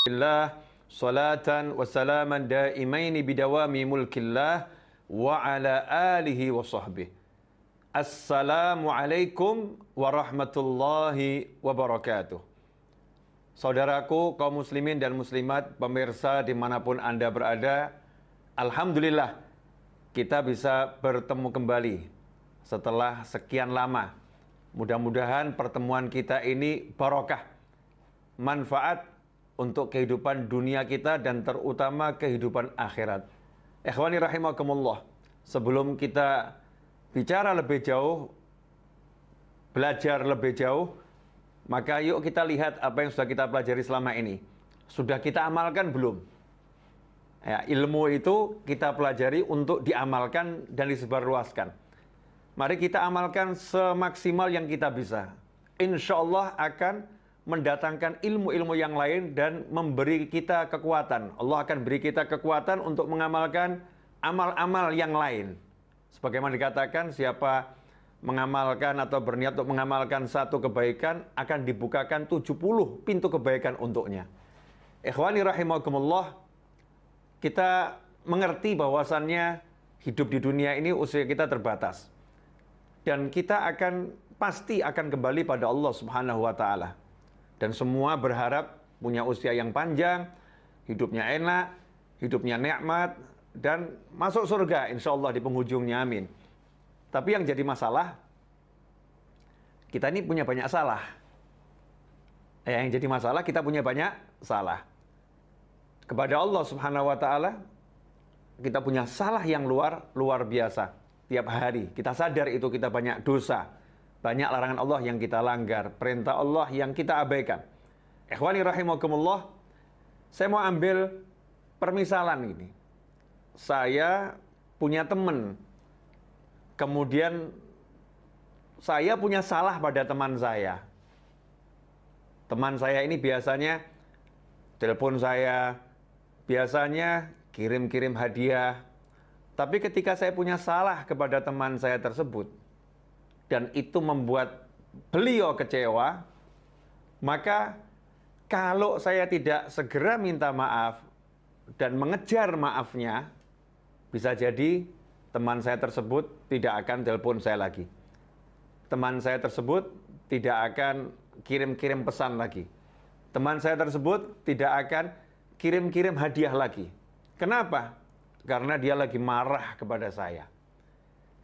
Alhamdulillah, salatan wa salaman daimaini bidawami mulkillah wa ala alihi wa sahbihi. Assalamualaikum warahmatullahi wabarakatuh. Saudaraku kaum muslimin dan muslimat, pemirsa dimanapun Anda berada, Alhamdulillah kita bisa bertemu kembali setelah sekian lama. Mudah-mudahan pertemuan kita ini barokah, manfaat untuk kehidupan dunia kita dan terutama kehidupan akhirat. Ikhwani rahimakumullah, sebelum kita bicara lebih jauh, belajar lebih jauh, maka yuk kita lihat apa yang sudah kita pelajari selama ini. Sudah kita amalkan belum? Ya, ilmu itu kita pelajari untuk diamalkan dan disebarluaskan. Mari kita amalkan semaksimal yang kita bisa. Insya Allah akan mendatangkan ilmu-ilmu yang lain dan memberi kita kekuatan. Allah akan beri kita kekuatan untuk mengamalkan amal-amal yang lain. Sebagaimana dikatakan, siapa mengamalkan atau berniat untuk mengamalkan satu kebaikan, akan dibukakan 70 pintu kebaikan untuknya. Ikhwani rahimakumullah, kita mengerti bahwasannya hidup di dunia ini usia kita terbatas. Dan kita pasti akan kembali pada Allah Subhanahu wa ta'ala. Dan semua berharap punya usia yang panjang, hidupnya enak, hidupnya nikmat, dan masuk surga insya Allah di penghujungnya, amin. Tapi yang jadi masalah, kita ini punya banyak salah. Yang jadi masalah, kita punya banyak salah. Kepada Allah Subhanahu wa ta'ala, kita punya salah yang luar biasa. Tiap hari kita sadar itu kita banyak dosa, banyak larangan Allah yang kita langgar, perintah Allah yang kita abaikan. Ikhwani rahimakumullah, saya mau ambil permisalan ini. Saya punya teman, kemudian saya punya salah pada teman saya. Teman saya ini biasanya telepon saya, biasanya kirim-kirim hadiah. Tapi ketika saya punya salah kepada teman saya tersebut, dan itu membuat beliau kecewa, maka kalau saya tidak segera minta maaf dan mengejar maafnya, bisa jadi teman saya tersebut tidak akan telepon saya lagi. Teman saya tersebut tidak akan kirim-kirim pesan lagi. Teman saya tersebut tidak akan kirim-kirim hadiah lagi. Kenapa? Karena dia lagi marah kepada saya.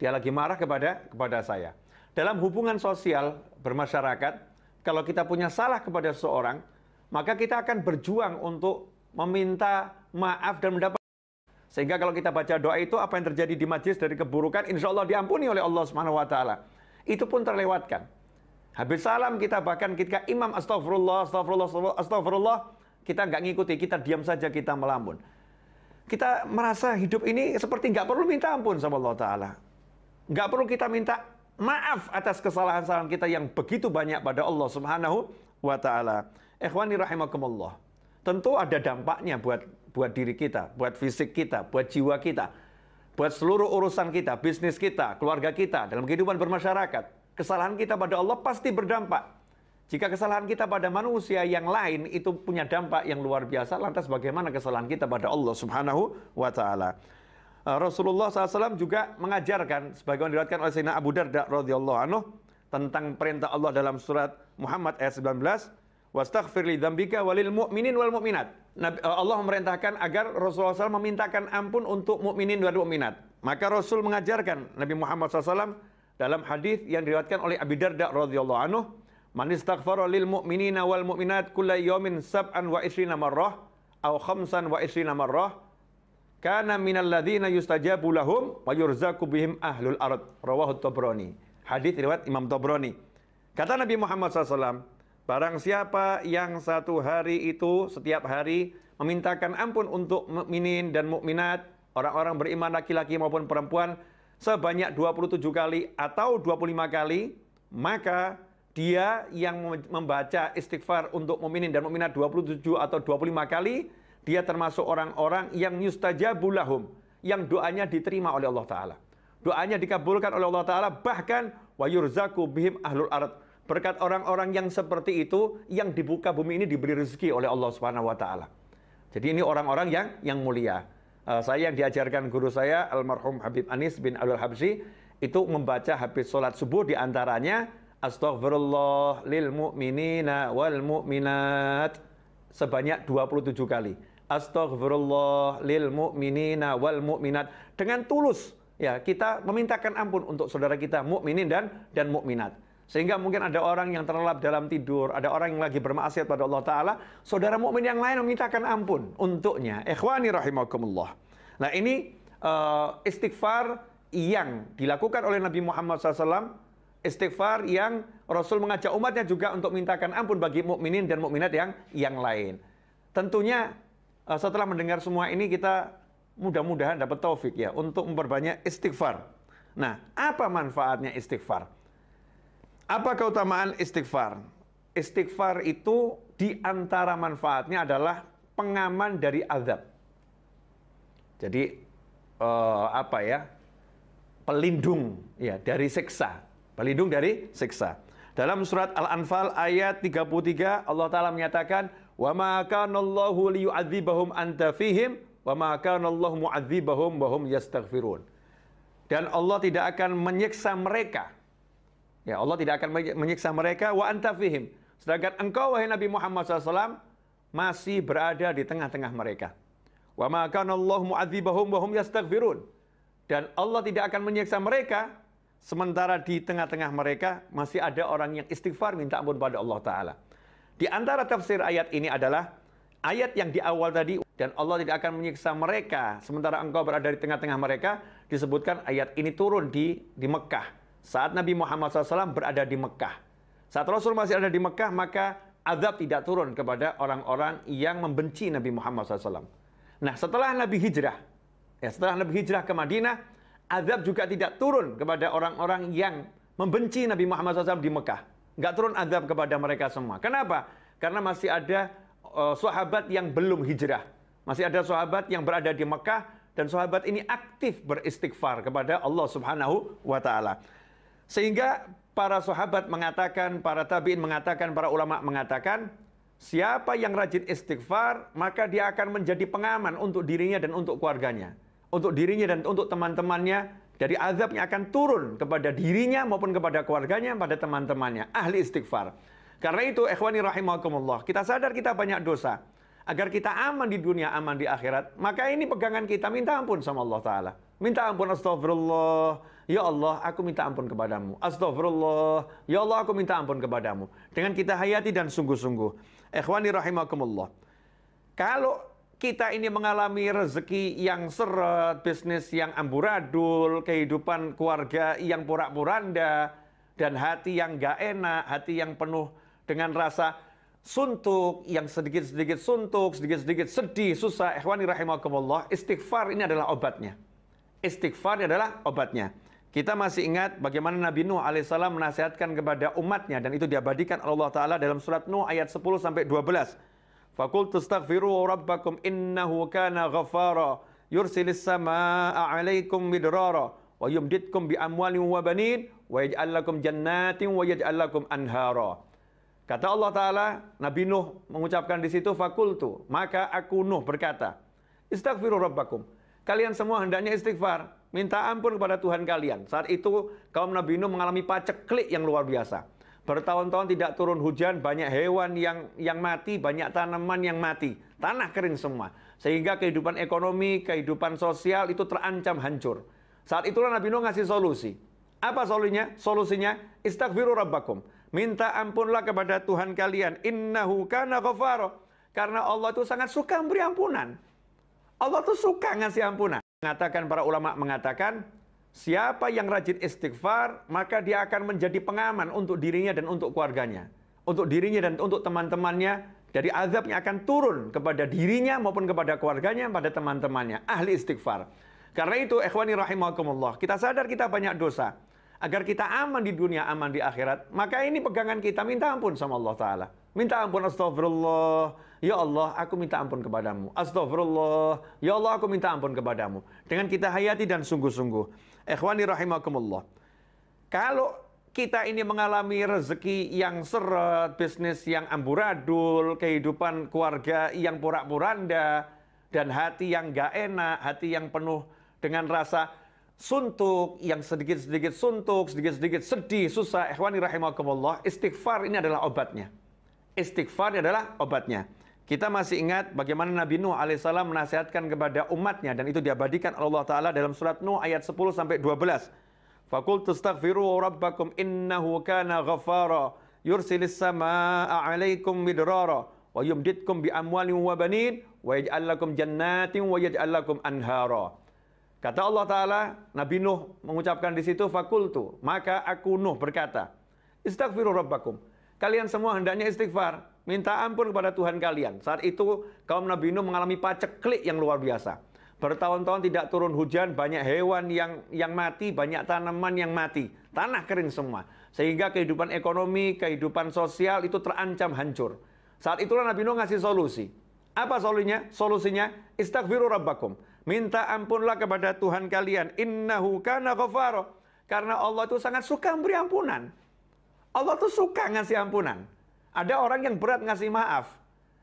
Dia lagi marah kepada saya. Dalam hubungan sosial bermasyarakat, kalau kita punya salah kepada seseorang, maka kita akan berjuang untuk meminta maaf dan mendapat. Sehingga kalau kita baca doa itu, apa yang terjadi di majlis dari keburukan, insya Allah diampuni oleh Allah Subhanahu wa ta'ala. Itu pun terlewatkan. Habis salam kita bahkan ketika imam astagfirullah, kita nggak ngikuti, kita diam saja, kita melamun. Kita merasa hidup ini seperti nggak perlu minta ampun sama Allah Ta'ala. Nggak perlu kita minta maaf atas kesalahan-kesalahan kita yang begitu banyak pada Allah Subhanahu wa ta'ala. Ikhwani rahimakumullah. Tentu ada dampaknya buat diri kita, buat fisik kita, buat jiwa kita, buat seluruh urusan kita, bisnis kita, keluarga kita, dalam kehidupan bermasyarakat. Kesalahan kita pada Allah pasti berdampak. Jika kesalahan kita pada manusia yang lain itu punya dampak yang luar biasa, lantas bagaimana kesalahan kita pada Allah Subhanahu wa ta'ala. Rasulullah SAW juga mengajarkan, sebagaimana diriwayatkan oleh Sayyidina Abu Darda radhiyallahu anhu, tentang perintah Allah dalam surat Muhammad ayat 19, wastaghfir li dzambika walil mu'minin wal mu'minat. Allah memerintahkan agar Rasulullah SAW memintakan ampun untuk mukminin dan mukminat. Maka Rasul mengajarkan, Nabi Muhammad SAW dalam hadis yang diriwayatkan oleh Abu Darda radhiyallahu anhu, man istaghfara lil mu'minina wal mu'minat kulla yawmin sab'an wa ishrina marrah aw khamsan wa ishrina marrah kana minal ladzina yustajabu lahum wa yurzaqu bihim ahlul ard. Rawahu Tabrani. Hadis riwayat Imam Tabrani. Kata Nabi Muhammad SAW, barang siapa yang satu hari itu setiap hari memintakan ampun untuk mukminin dan mukminat, orang-orang beriman laki-laki maupun perempuan, sebanyak 27 kali atau 25 kali, maka dia yang membaca istighfar untuk mukminin dan mukminat 27 atau 25 kali, dia termasuk orang-orang yang yustajabu lahum, yang doanya diterima oleh Allah Ta'ala. Doanya dikabulkan oleh Allah Ta'ala, bahkan wa yurzaku bihim ahlul ard. Berkat orang-orang yang seperti itu, yang dibuka bumi ini diberi rezeki oleh Allah Subhanahu wa taala. Jadi ini orang-orang yang mulia. Saya yang diajarkan guru saya, almarhum Habib Anis bin Abdul Habsyi, itu membaca habis sholat subuh diantaranya, Astaghfirullah lil mu'minina wal mu'minat, sebanyak 27 kali. Astaghfirullah lil mu'minina wal mu'minat. Dengan tulus, ya, kita memintakan ampun untuk saudara kita, mukminin dan mukminat. Sehingga mungkin ada orang yang terlelap dalam tidur, ada orang yang lagi bermaksiat pada Allah Ta'ala, saudara mukmin yang lain memintakan ampun untuknya. Ikhwani rahimakumullah. Nah ini istighfar yang dilakukan oleh Nabi Muhammad SAW, istighfar yang Rasul mengajak umatnya juga untuk mintakan ampun bagi mukminin dan mukminat yang lain. Tentunya setelah mendengar semua ini kita mudah-mudahan dapat taufik ya untuk memperbanyak istighfar. Nah, apa manfaatnya istighfar? Apa keutamaan istighfar? Istighfar itu di antara manfaatnya adalah pengaman dari azab. Jadi pelindung ya dari siksa. Pelindung dari siksa. Dalam surat Al-Anfal ayat 33 Allah Ta'ala menyatakan, "Wa ma kana Allahu liyu'adzibahum anta fihim wa ma kana Allahu mu'adzibahum wa hum yastaghfirun." Dan Allah tidak akan menyiksa mereka. Ya, Allah tidak akan menyiksa mereka wa anta fihim. Sedangkan engkau wahai Nabi Muhammad SAW masih berada di tengah-tengah mereka. Wa ma kana Allahu mu'adzibahum wa hum yastaghfirun. Dan Allah tidak akan menyiksa mereka sementara di tengah-tengah mereka masih ada orang yang istighfar minta ampun pada Allah Ta'ala. Di antara tafsir ayat ini adalah ayat yang di awal tadi, dan Allah tidak akan menyiksa mereka sementara engkau berada di tengah-tengah mereka, disebutkan ayat ini turun di Mekah. Saat Nabi Muhammad SAW berada di Mekah. Saat Rasul masih ada di Mekah, maka azab tidak turun kepada orang-orang yang membenci Nabi Muhammad SAW. Nah, setelah Nabi hijrah, setelah Nabi hijrah ke Madinah, azab juga tidak turun kepada orang-orang yang membenci Nabi Muhammad SAW di Mekah. Nggak turun azab kepada mereka semua. Kenapa? Karena masih ada sahabat yang belum hijrah. Masih ada sahabat yang berada di Mekah, dan sahabat ini aktif beristighfar kepada Allah Subhanahu wa Ta'ala. Sehingga para sahabat mengatakan, para tabi'in mengatakan, para ulama mengatakan, siapa yang rajin istighfar, maka dia akan menjadi pengaman untuk dirinya dan untuk keluarganya. Untuk dirinya dan untuk teman-temannya, dari azab yang akan turun kepada dirinya maupun kepada keluarganya, pada teman-temannya. Ahli istighfar. Karena itu, ikhwani rahimakumullah, kita sadar kita banyak dosa. Agar kita aman di dunia, aman di akhirat, maka ini pegangan kita, minta ampun sama Allah Ta'ala. Minta ampun, astagfirullah. Ya Allah, aku minta ampun kepadamu. Astagfirullah. Ya Allah, aku minta ampun kepadamu. Dengan kita hayati dan sungguh-sungguh. Ikhwani rahimakumullah. Kalau kita ini mengalami rezeki yang seret, bisnis yang amburadul, kehidupan keluarga yang porak-poranda, dan hati yang gak enak, hati yang penuh dengan rasa suntuk, yang sedikit-sedikit suntuk, sedikit-sedikit sedih, susah. Ikhwani rahimakumullah. Istighfar ini adalah obatnya. Istighfar adalah obatnya. Kita masih ingat bagaimana Nabi Nuh alaihissalam menasihatkan kepada umatnya, dan itu diabadikan oleh Allah Ta'ala dalam surat Nuh ayat 10-12. Faqultu astaghfiru rabbakum innahu kana ghafara yursilis samaa'a 'alaikum midrara wa yumditkum bi amwalin wa banin wa yaj'al lakum jannatin wa yaj'al lakum anhara. Kata Allah Ta'ala, Nabi Nuh mengucapkan di situ, Fakultu, maka aku Nuh berkata, Istaghfiru rabbakum. Kalian semua hendaknya istighfar, minta ampun kepada Tuhan kalian. Saat itu kaum Nabi Nuh mengalami paceklik yang luar biasa. Bertahun-tahun tidak turun hujan, banyak hewan yang mati, banyak tanaman yang mati. Tanah kering semua. Sehingga kehidupan ekonomi, kehidupan sosial itu terancam hancur. Saat itulah Nabi Nuh ngasih solusi. Apa solusinya? Solusinya, Istaghfiru rabbakum. Minta ampunlah kepada Tuhan kalian. Innahu kana ghafara. Karena Allah itu sangat suka memberi ampunan. Allah itu suka ngasih ampunan. Para ulama mengatakan, siapa yang rajin istighfar, maka dia akan menjadi pengaman untuk dirinya dan untuk keluarganya. Untuk dirinya dan untuk teman-temannya, dari azab yang akan turun kepada dirinya maupun kepada keluarganya, pada teman-temannya. Ahli istighfar. Karena itu, ikhwani rahimakumullah, kita sadar kita banyak dosa. Agar kita aman di dunia, aman di akhirat, maka ini pegangan kita, minta ampun sama Allah Ta'ala. Minta ampun, astagfirullah. Ya Allah, aku minta ampun kepadamu. Astagfirullah. Ya Allah, aku minta ampun kepadamu. Dengan kita hayati dan sungguh-sungguh. Ikhwani rahimakumullah. Kalau kita ini mengalami rezeki yang seret, bisnis yang amburadul, kehidupan keluarga yang porak-poranda, dan hati yang gak enak, hati yang penuh dengan rasa suntuk, yang sedikit-sedikit suntuk, sedikit-sedikit sedih, susah. Ikhwani rahimakumullah, istighfar ini adalah obatnya. Istighfar adalah obatnya. Kita masih ingat bagaimana Nabi Nuh alaihissalam menasihatkan kepada umatnya, dan itu diabadikan Allah Ta'ala dalam surat Nuh ayat 10-12. Faqultu astaghfiru rabbakum innahu kana ghaffara yursilis samaa'a 'alaikum midrara wa yumditkum bi amwalin wa banin wa yaj'al lakum jannatin wa yaj'al lakum anhara. Kata Allah Ta'ala, Nabi Nuh mengucapkan di situ, fakultu, maka aku Nuh berkata, istaghfiru rabbakum. Kalian semua hendaknya istighfar, minta ampun kepada Tuhan kalian. Saat itu kaum Nabi Nuh mengalami paceklik yang luar biasa. Bertahun-tahun tidak turun hujan, banyak hewan yang mati, banyak tanaman yang mati. Tanah kering semua. Sehingga kehidupan ekonomi, kehidupan sosial itu terancam hancur. Saat itulah Nabi Nuh ngasih solusi. Apa solusinya? Solusinya, istaghfiru rabbakum. Minta ampunlah kepada Tuhan kalian. Innahu kana ghafara. Karena Allah itu sangat suka memberi ampunan. Allah tuh suka ngasih ampunan. Ada orang yang berat ngasih maaf.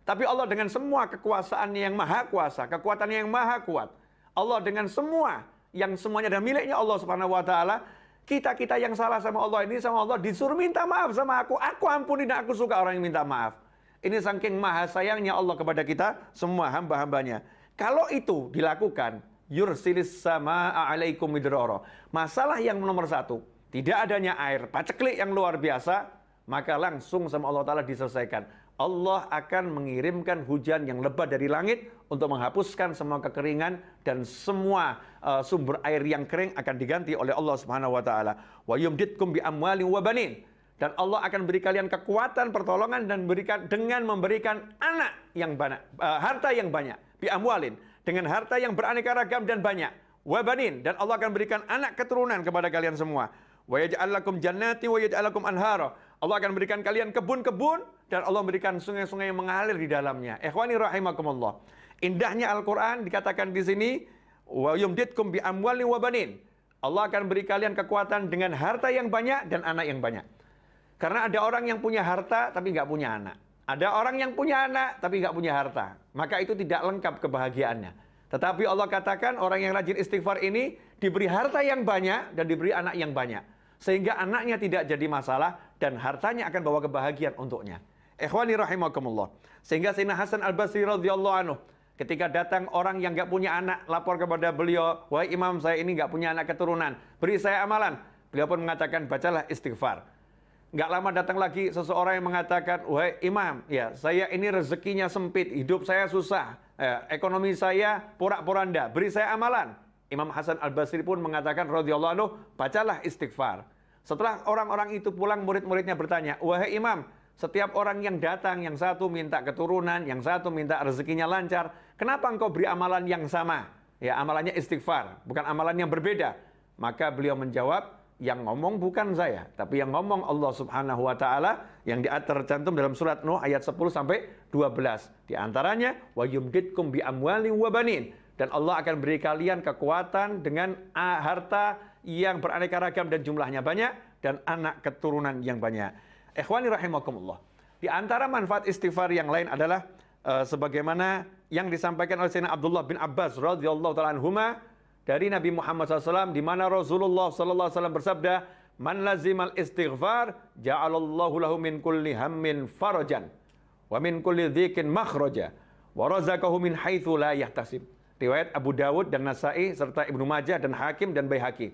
Tapi Allah dengan semua kekuasaannya yang maha kuasa, kekuatannya yang maha kuat. Allah dengan semua, yang semuanya adalah miliknya Allah Subhanahu wa Ta'ala. Kita yang salah sama Allah ini, sama Allah disuruh minta maaf sama aku. Aku ampuni dan aku suka orang yang minta maaf. Ini saking maha sayangnya Allah kepada kita, semua hamba-hambanya. Kalau itu dilakukan, yursilis samaa'a 'alaikum midrara. Masalah yang nomor satu, tidak adanya air, paceklik yang luar biasa, maka langsung sama Allah Ta'ala diselesaikan. Allah akan mengirimkan hujan yang lebat dari langit untuk menghapuskan semua kekeringan, dan semua sumber air yang kering akan diganti oleh Allah Subhanahu wa Ta'ala. Wa yumditkum bi amwalin wa banin. Dan Allah akan beri kalian kekuatan, pertolongan, dan dengan memberikan anak yang banyak, harta yang banyak. Bi amwalin, dengan harta yang beraneka ragam dan banyak. Wa banin, dan Allah akan berikan anak keturunan kepada kalian semua. Wa yaj'al lakum jannati wa yaj'al lakum anhara. Allah akan berikan kalian kebun-kebun, dan Allah berikan sungai-sungai yang mengalir di dalamnya. Ikhwani rahimakumullah. Indahnya Al-Quran dikatakan di sini, wa yumditkum bi amwalin wa banin. Allah akan beri kalian kekuatan dengan harta yang banyak dan anak yang banyak. Karena ada orang yang punya harta tapi nggak punya anak. Ada orang yang punya anak tapi nggak punya harta. Maka itu tidak lengkap kebahagiaannya. Tetapi Allah katakan orang yang rajin istighfar ini diberi harta yang banyak dan diberi anak yang banyak. Sehingga anaknya tidak jadi masalah dan hartanya akan bawa kebahagiaan untuknya. Ikhwani rahimakumullah. Sehingga Sayyidina Hasan Al-Basri radhiyallahu anhu, ketika datang orang yang nggak punya anak, lapor kepada beliau, wahai imam, saya ini nggak punya anak keturunan, beri saya amalan. Beliau pun mengatakan, bacalah istighfar. Nggak lama datang lagi seseorang yang mengatakan, wahai imam, ya saya ini rezekinya sempit, hidup saya susah, ekonomi saya porak-poranda, beri saya amalan. Imam Hasan Al-Basri pun mengatakan radhiyallahu anhu, bacalah istighfar. Setelah orang-orang itu pulang, murid-muridnya bertanya, wahai imam, setiap orang yang datang, yang satu minta keturunan, yang satu minta rezekinya lancar, kenapa engkau beri amalan yang sama? Ya, amalannya istighfar, bukan amalan yang berbeda. Maka beliau menjawab, yang ngomong bukan saya, tapi yang ngomong Allah Subhanahu wa Ta'ala, yang tercantum dalam surat Nuh ayat 10-12. Di antaranya, wa yumditkum bi amwalin wa banin. Dan Allah akan beri kalian kekuatan dengan harta yang beraneka ragam dan jumlahnya banyak, dan anak keturunan yang banyak. Ikhwani rahimakumullah. Di antara manfaat istighfar yang lain adalah sebagaimana yang disampaikan oleh Sayyidina Abdullah bin Abbas radhiyallahu ta'ala anhuma dari Nabi Muhammad SAW, di mana Rasulullah SAW bersabda, man lazimal istighfar ja'alallahu lahu min kulli hammin farajan wa min kulli dhikin makhraja wa razaqahu min haitsu la yahtasib. Riwayat Abu Dawud dan Nasai serta Ibnu Majah dan Hakim dan Baihaqi.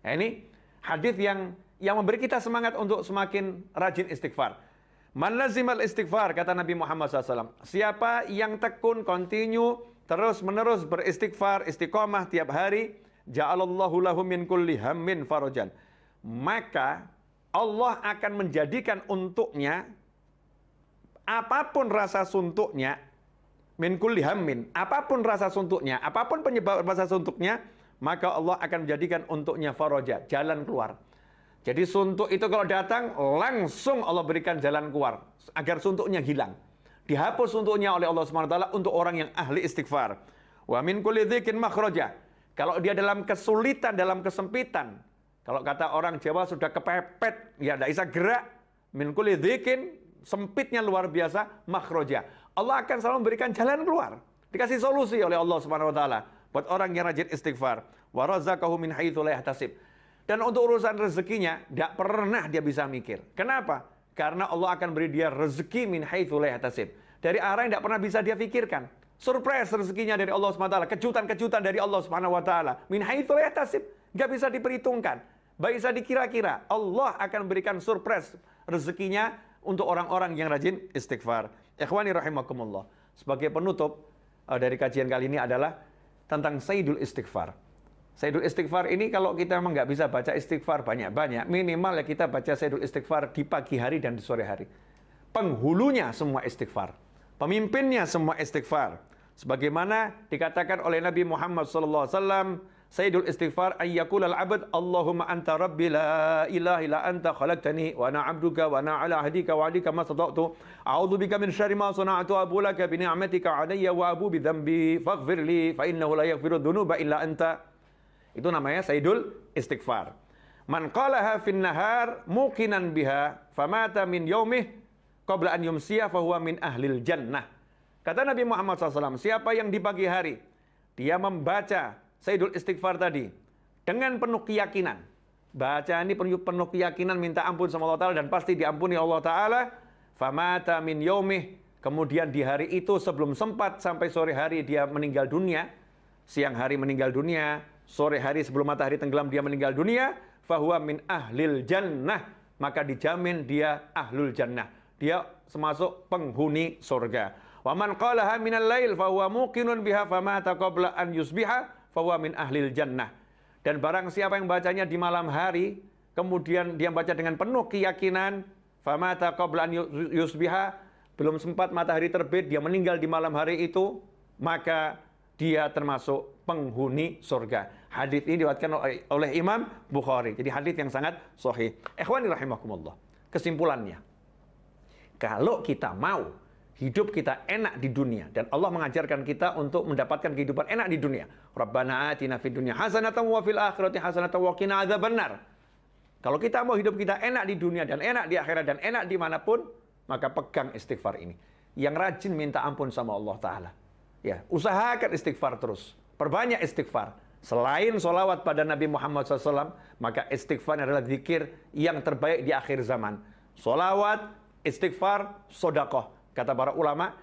Nah, ini hadis yang memberi kita semangat untuk semakin rajin istighfar. Man lazimal istighfar, kata Nabi Muhammad SAW. Siapa yang tekun, continue, terus-menerus beristighfar, istiqomah tiap hari, ja'alallahu lahu min kulli hammin farajan. Maka Allah akan menjadikan untuknya apapun rasa suntuknya, min kulli hammin, apapun rasa suntuknya, apapun penyebab rasa suntuknya, maka Allah akan menjadikan untuknya faraja, jalan keluar. Jadi suntuk itu kalau datang, langsung Allah berikan jalan keluar agar suntuknya hilang. Dihapus suntuknya oleh Allah SWT untuk orang yang ahli istighfar. Wa min kulli dhikin makhraja. Kalau dia dalam kesulitan, dalam kesempitan, Kalau kata orang Jawa sudah kepepet, ya tidak bisa gerak. Min kulli dzikin, sempitnya luar biasa, makhroja. Allah akan selalu memberikan jalan keluar. Dikasih solusi oleh Allah Subhanahu wa taala buat orang yang rajin istighfar. Wa razaqahu min haitsu la yahtasib. Dan untuk urusan rezekinya, tidak pernah dia bisa mikir. Kenapa? Karena Allah akan beri dia rezeki min haitsu la yahtasib. Dari arah yang tidak pernah bisa dia pikirkan. Surprise rezekinya dari Allah Subhanahu wa taala, kejutan-kejutan dari Allah Subhanahu wa taala. Min haitsu la yahtasib, enggak bisa diperhitungkan. Baik bisa dikira-kira. Allah akan berikan surprise rezekinya untuk orang-orang yang rajin istighfar. Ikhwani rahimakumullah. Sebagai penutup dari kajian kali ini adalah tentang Sayyidul Istighfar. Sayyidul Istighfar ini kalau kita memang nggak bisa baca istighfar banyak-banyak, minimal ya kita baca Sayyidul Istighfar di pagi hari dan di sore hari. Penghulunya semua istighfar. Pemimpinnya semua istighfar. Sebagaimana dikatakan oleh Nabi Muhammad SAW, Sayyidul Istighfar ayyaqulal abad Allahumma anta rabbi la ilaha illa anta khalaqtani wa ana 'abduka wa ana 'ala ahdika wa 'adika ma stata'tu a'udzu bika min syarri ma sana'tu abu laka bi ni'matika 'alayya wa abu bi dhanbi faghfir li fa innahu la yaghfiru dzunuba illa anta. Itu namanya Sayyidul Istighfar. Man qalaha fin nahar muqinan biha famata min yaumih qabla an yumsiya fa huwa min ahlil jannah. Kata Nabi Muhammad SAW, siapa yang di pagi hari dia membaca Sayyidul Istighfar tadi dengan penuh keyakinan. Baca ini penuh keyakinan, minta ampun sama Allah Ta'ala dan pasti diampuni Allah Ta'ala. Famata min yaumih. Kemudian di hari itu sebelum sempat sampai sore hari dia meninggal dunia. Siang hari meninggal dunia. Sore hari sebelum matahari tenggelam dia meninggal dunia. Fahuwa min ahlil jannah. Maka dijamin dia ahlul jannah. Dia termasuk penghuni surga. Wa man qalaha minal lail fahuwa muqinun biha famata qabla an yusbiha fahuwa min ahlil jannah. Dan barang siapa yang bacanya di malam hari, kemudian dia baca dengan penuh keyakinan, famata qabla an yusbiha, belum sempat matahari terbit, dia meninggal di malam hari itu, maka dia termasuk penghuni surga. Hadis ini diriwayatkan oleh Imam Bukhari. Jadi hadis yang sangat sahih. Ikhwani rahimakumullah. Kesimpulannya, kalau kita mau hidup kita enak di dunia dan Allah mengajarkan kita untuk mendapatkan kehidupan enak di dunia. Rabbana atina fid dunya hasanatan wa fil akhirati hasanatan wa qina adzabannar. Kalau kita mau hidup kita enak di dunia dan enak di akhirat dan enak dimanapun, maka pegang istighfar ini. Yang rajin minta ampun sama Allah Ta'ala. Ya, usahakan istighfar terus. Perbanyak istighfar. Selain sholawat pada Nabi Muhammad SAW, maka istighfar adalah zikir yang terbaik di akhir zaman. Sholawat, istighfar, sodakoh. Kata para ulama,